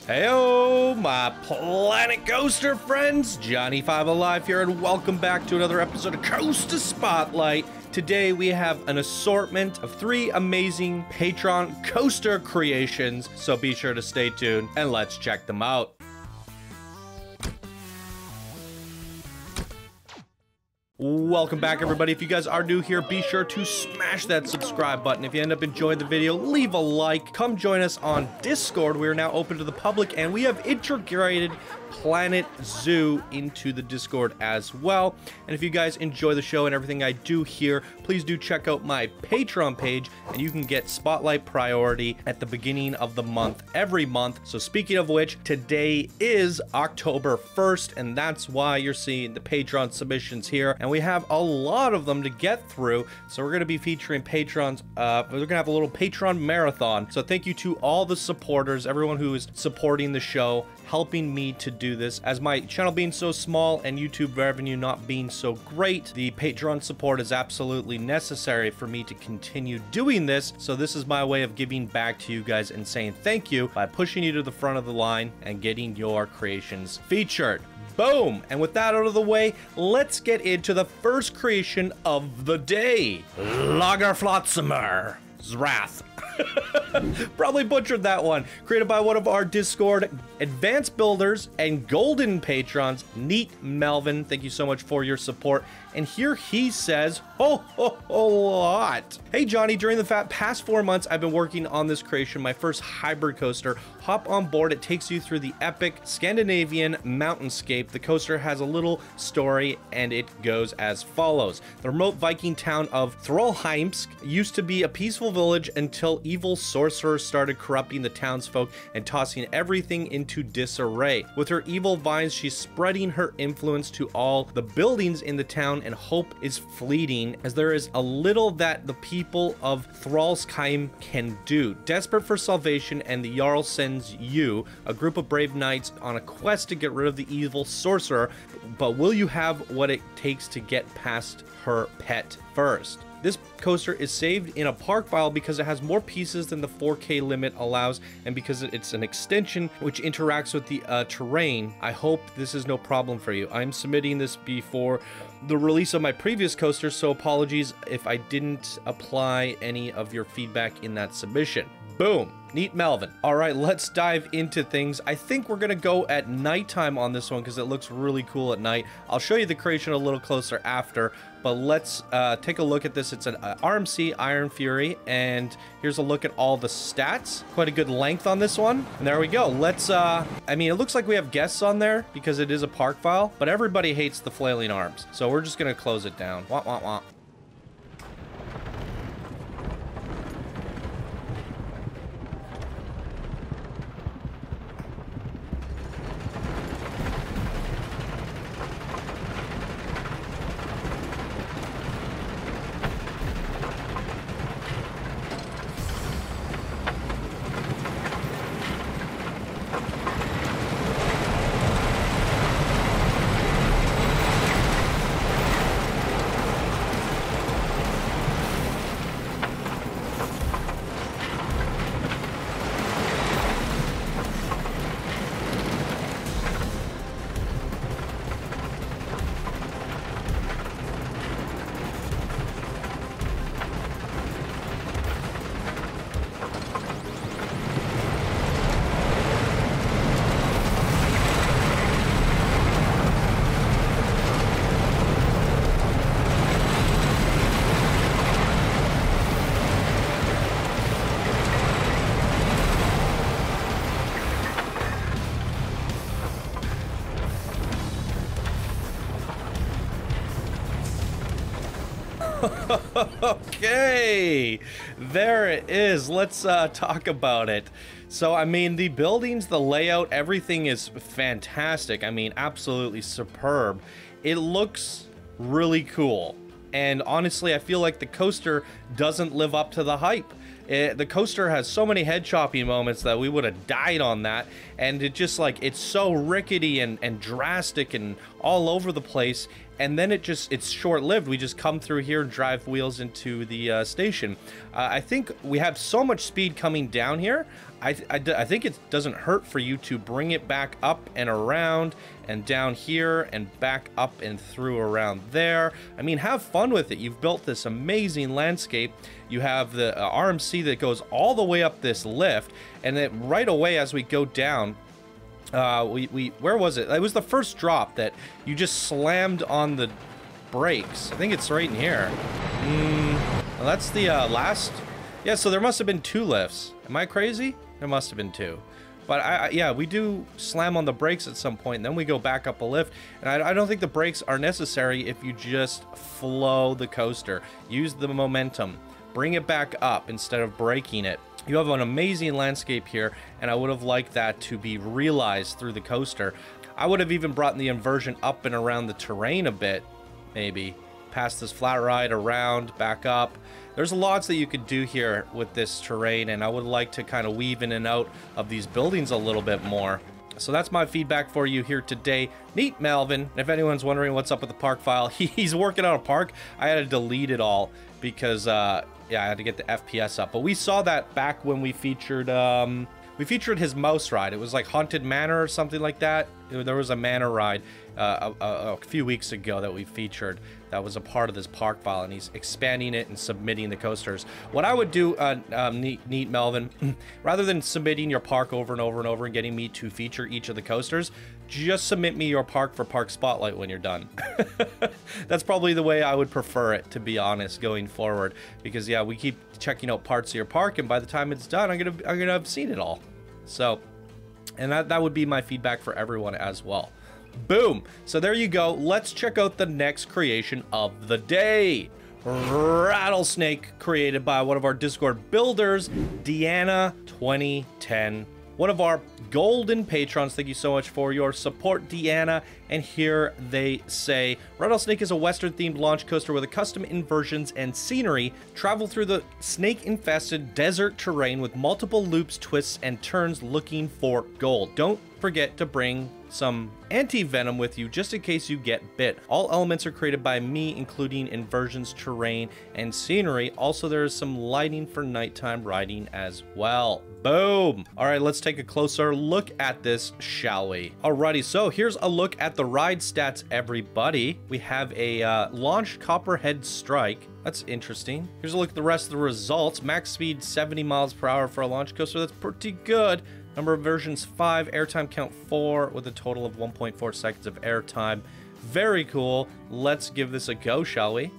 Heyo, my Planet Coaster friends, Johnny5 Alive here, and welcome back to another episode of Coaster Spotlight. Today we have an assortment of 3 amazing Patron coaster creations, so be sure to stay tuned and let's check them out. Welcome back, everybody. If you guys are new here, be sure to smash that subscribe button. If you end up enjoying the video, leave a like. Come join us on Discord. We are now open to the public, and we have integrated Planet Zoo into the Discord as well. And if you guys enjoy the show and everything I do here, please do check out my Patreon page, and you can get Spotlight priority at the beginning of the month, every month. So speaking of which, today is October 1st, and that's why you're seeing the Patreon submissions here. And we have a lot of them to get through, so we're going to be featuring patrons. We're going to have a little Patreon marathon. So thank you to all the supporters, everyone who is supporting the show, helping me to do this. As my channel being so small and YouTube revenue not being so great, the Patreon support is absolutely necessary for me to continue doing this. So this is my way of giving back to you guys and saying thank you by pushing you to the front of the line and getting your creations featured. Boom! And with that out of the way, let's get into the first creation of the day. Lagarfljótsormur. Wrath. Probably butchered that one. Created by one of our Discord advanced builders and golden patrons, Neat Melvin. Thank you so much for your support. And here he says, ho lot. Hey Johnny, during the past 4 months, I've been working on this creation, my first hybrid coaster. Hop on board. It takes you through the epic Scandinavian mountainscape. The coaster has a little story, and it goes as follows. The remote Viking town of Trollheimsk used to be a peaceful village until evil sorcerers started corrupting the townsfolk and tossing everything into disarray. With her evil vines, she's spreading her influence to all the buildings in the town, and hope is fleeting as there is a little that the people of Trollheim can do. Desperate for salvation, and the Jarl sends you, a group of brave knights, on a quest to get rid of the evil sorcerer, but will you have what it takes to get past her pet first? This coaster is saved in a park file because it has more pieces than the 4K limit allows, and because it's an extension which interacts with the terrain. I hope this is no problem for you. I'm submitting this before the release of my previous coaster, so apologies if I didn't apply any of your feedback in that submission. Boom. Neat Melvin. All right, let's dive into things. I think we're gonna go at nighttime on this one because it looks really cool at night. I'll show you the creation a little closer after, but let's take a look at this. It's an RMC Iron Fury, and here's a look at all the stats. Quite a good length on this one. And there we go. Let's, I mean, it looks like we have guests on there because it is a park file, but everybody hates the flailing arms. So we're just gonna close it down. Wah, wah, wah. Okay, there it is. Let's talk about it. So, I mean, the buildings, the layout, everything is fantastic. I mean, absolutely superb. It looks really cool. And honestly, I feel like the coaster doesn't live up to the hype. The coaster has so many head chopping moments that we would have died on that, and it just like, it's so rickety and drastic and all over the place, and then it's short-lived. We just come through here and drive wheels into the station. I think we have so much speed coming down here. I think it doesn't hurt for you to bring it back up and around and down here and back up and through around there. I mean, have fun with it. You've built this amazing landscape. You have the RMC that goes all the way up this lift, and then right away as we go down, where was it? It was the first drop that you just slammed on the brakes. I think it's right in here. Well, that's the last. Yeah, so there must have been 2 lifts. Am I crazy? There must have been 2. But yeah, we do slam on the brakes at some point, and then we go back up a lift. And I don't think the brakes are necessary if you just flow the coaster. Use the momentum. Bring it back up instead of braking it. You have an amazing landscape here, and I would have liked that to be realized through the coaster. I would have even brought the inversion up and around the terrain a bit, maybe. Past this flat ride, around, back up. There's lots that you could do here with this terrain, and I would like to kind of weave in and out of these buildings a little bit more. So that's my feedback for you here today. Neat Melvin. If anyone's wondering what's up with the park file, he's working on a park. I had to delete it all because, yeah, I had to get the FPS up. But we saw that back when we featured his mouse ride. It was like Haunted Manor or something like that. There was a manor ride a few weeks ago that we featured that was a part of this park file, and he's expanding it and submitting the coasters. What I would do, Neat Melvin, rather than submitting your park over and over and over and getting me to feature each of the coasters, just submit me your park for Park Spotlight when you're done. That's probably the way I would prefer it, to be honest, going forward. Because yeah, we keep checking out parts of your park, and by the time it's done, I'm gonna have seen it all. So, and that would be my feedback for everyone as well. Boom. So there you go. Let's check out the next creation of the day. Rattlesnake, created by one of our Discord builders, Deanna 2010. One of our golden patrons. Thank you so much for your support, Deanna. And here they say, Rattlesnake is a Western-themed launch coaster with a custom inversions and scenery. Travel through the snake-infested desert terrain with multiple loops, twists, and turns looking for gold. Don't forget to bring some anti-venom with you just in case you get bit. All elements are created by me, including inversions, terrain, and scenery. Also, there is some lighting for nighttime riding as well. Boom. All right, let's take a closer look at this, shall we? Alrighty, so here's a look at the ride stats, everybody. We have a launched Copperhead Strike. That's interesting. Here's a look at the rest of the results. Max speed 70 miles per hour for a launch coaster. That's pretty good. Number of versions 5, airtime count 4 with a total of 1.4 seconds of airtime. Very cool. Let's give this a go, shall we?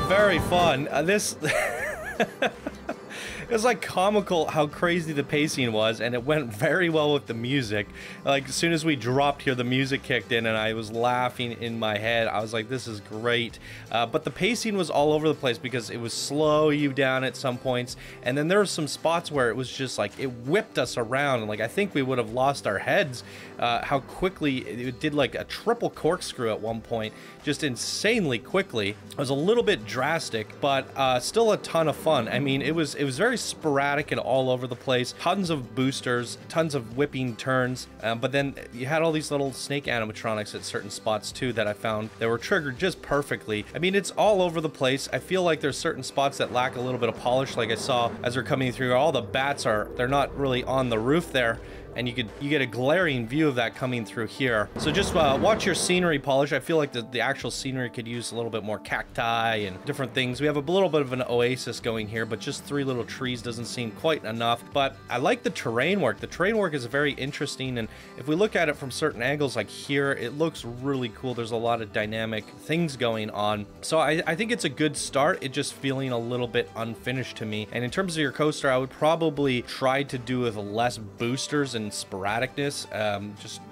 Very fun. This... It was like comical how crazy the pacing was, and it went very well with the music. Like as soon as we dropped here, the music kicked in and I was laughing in my head. I was like, this is great. But the pacing was all over the place because it was slow you down at some points, and then there were some spots where it was just like it whipped us around, and like I think we would have lost our heads how quickly it did, like a triple corkscrew at one point, just insanely quickly. It was a little bit drastic, but still a ton of fun. I mean, it was very sporadic and all over the place. Tons of boosters, tons of whipping turns, but then you had all these little snake animatronics at certain spots too that I found that were triggered just perfectly. I mean, it's all over the place. I feel like there's certain spots that lack a little bit of polish, like I saw as we're coming through. All the bats they're not really on the roof there, and you get a glaring view of that coming through here. So just watch your scenery polish. I feel like the actual scenery could use a little bit more cacti and different things. We have a little bit of an oasis going here, but just 3 little trees doesn't seem quite enough. But I like the terrain work. The terrain work is very interesting, and if we look at it from certain angles, like here, it looks really cool. There's a lot of dynamic things going on. So I think it's a good start. It's just feeling a little bit unfinished to me. And in terms of your coaster, I would probably try to do with less boosters and sporadicness.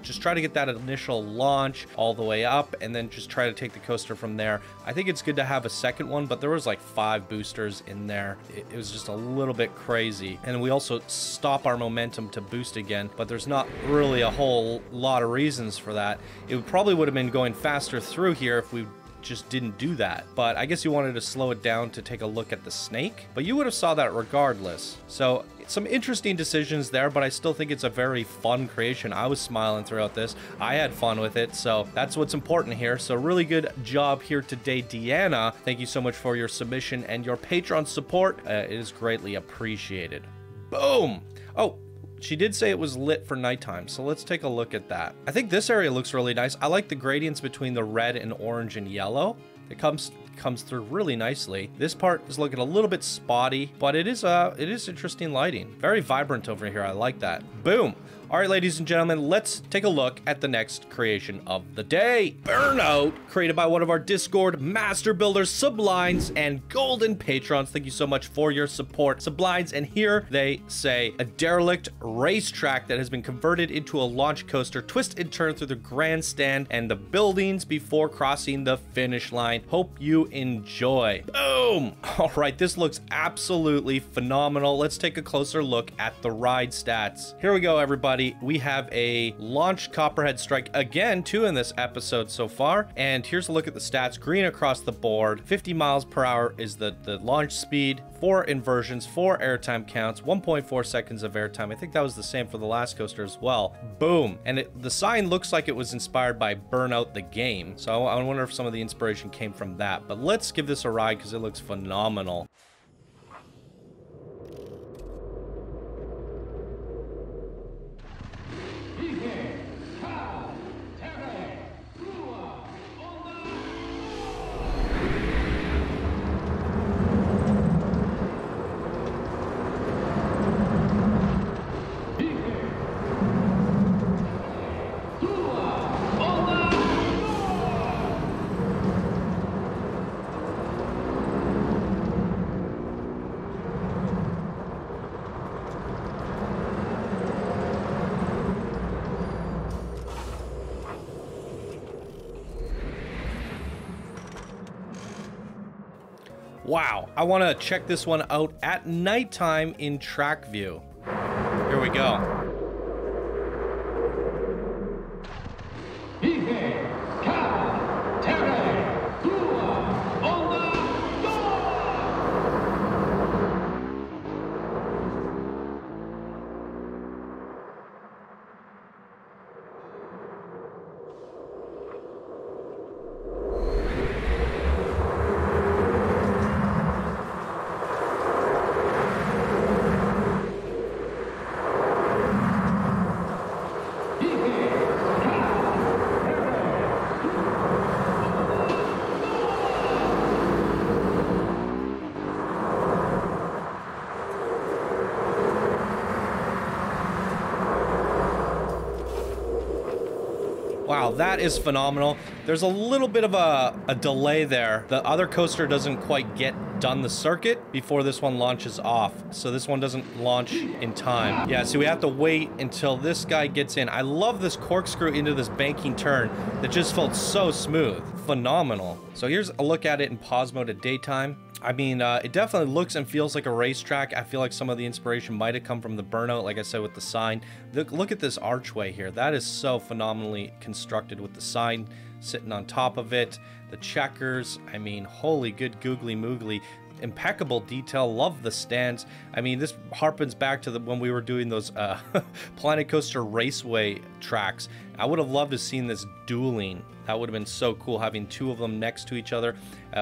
Just try to get that initial launch all the way up, and then just try to take the coaster from there. I think it's good to have a second one, but there was like 5 boosters in there. It was just a little bit crazy, and we also stop our momentum to boost again, but there's not really a whole lot of reasons for that. It probably would have been going faster through here if we just didn't do that, but I guess you wanted to slow it down to take a look at the snake, but you would have saw that regardless. So some interesting decisions there, but I still think it's a very fun creation. I was smiling throughout this. I had fun with it, so that's what's important here. So really good job here today, Deanna. Thank you so much for your submission and your Patreon support. It is greatly appreciated. Boom. Oh, she did say it was lit for nighttime, so let's take a look at that. I think this area looks really nice. I like the gradients between the red and orange and yellow. It comes through really nicely. This part is looking a little bit spotty, but it is interesting lighting. Very vibrant over here. I like that. Boom. All right, ladies and gentlemen, let's take a look at the next creation of the day. Burnout, created by one of our Discord master builders, Sublines and Golden Patrons. Thank you so much for your support, Sublines. And here they say, a derelict racetrack that has been converted into a launch coaster, twist and turn through the grandstand and the buildings before crossing the finish line. Hope you enjoy. Boom. All right, this looks absolutely phenomenal. Let's take a closer look at the ride stats. Here we go, everybody. We have a launch Copperhead Strike again, 2 in this episode so far. And here's a look at the stats. Green across the board. 50 miles per hour is the launch speed. 4 inversions, 4 airtime counts, 1.4 seconds of airtime. I think that was the same for the last coaster as well. Boom. And the sign looks like it was inspired by Burnout the game. So I wonder if some of the inspiration came from that. But let's give this a ride because it looks phenomenal. Wow, I want to check this one out at nighttime in track view. Here we go. Wow, that is phenomenal. There's a little bit of a delay there. The other coaster doesn't quite get done the circuit before this one launches off. So this one doesn't launch in time. Yeah, so we have to wait until this guy gets in. I love this corkscrew into this banking turn that just felt so smooth. Phenomenal. So here's a look at it in pause mode at daytime. I mean, it definitely looks and feels like a racetrack. I feel like some of the inspiration might have come from the Burnout, like I said, with the sign. Look at this archway here. That is so phenomenally constructed with the sign sitting on top of it. The checkers, I mean, holy good googly moogly. Impeccable detail. Love the stands. I mean, this harpens back to when we were doing those Planet Coaster Raceway tracks. I would have loved to have seen this dueling. That would have been so cool, having two of them next to each other.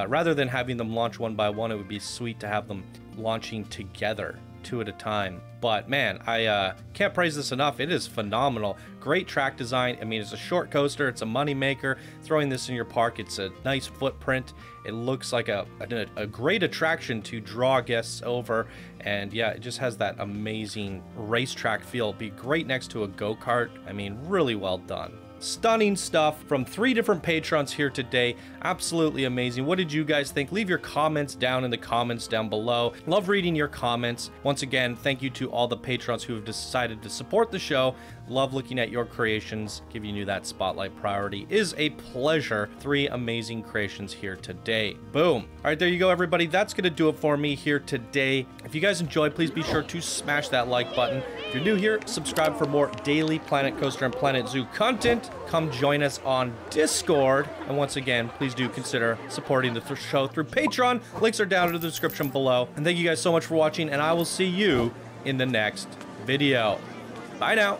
Rather than having them launch one by one, it would be sweet to have them launching together, 2 at a time. But man, I can't praise this enough. It is phenomenal. Great track design. I mean, it's a short coaster. It's a money maker. Throwing this in your park, it's a nice footprint. It looks like a great attraction to draw guests over. And yeah, it just has that amazing racetrack feel. It'd be great next to a go-kart. I mean, really well done. Stunning stuff from 3 different patrons here today. Absolutely amazing. What did you guys think? Leave your comments down in the comments down below. Love reading your comments. Once again, thank you to all the patrons who have decided to support the show. Love looking at your creations. Giving you that spotlight priority is a pleasure. 3 amazing creations here today. Boom. All right, there you go, everybody. That's going to do it for me here today. If you guys enjoyed, please be sure to smash that like button. If you're new here, subscribe for more daily Planet Coaster and Planet Zoo content. Come join us on Discord. And once again, please do consider supporting the show through Patreon. Links are down in the description below. And thank you guys so much for watching, and I will see you in the next video. Bye now.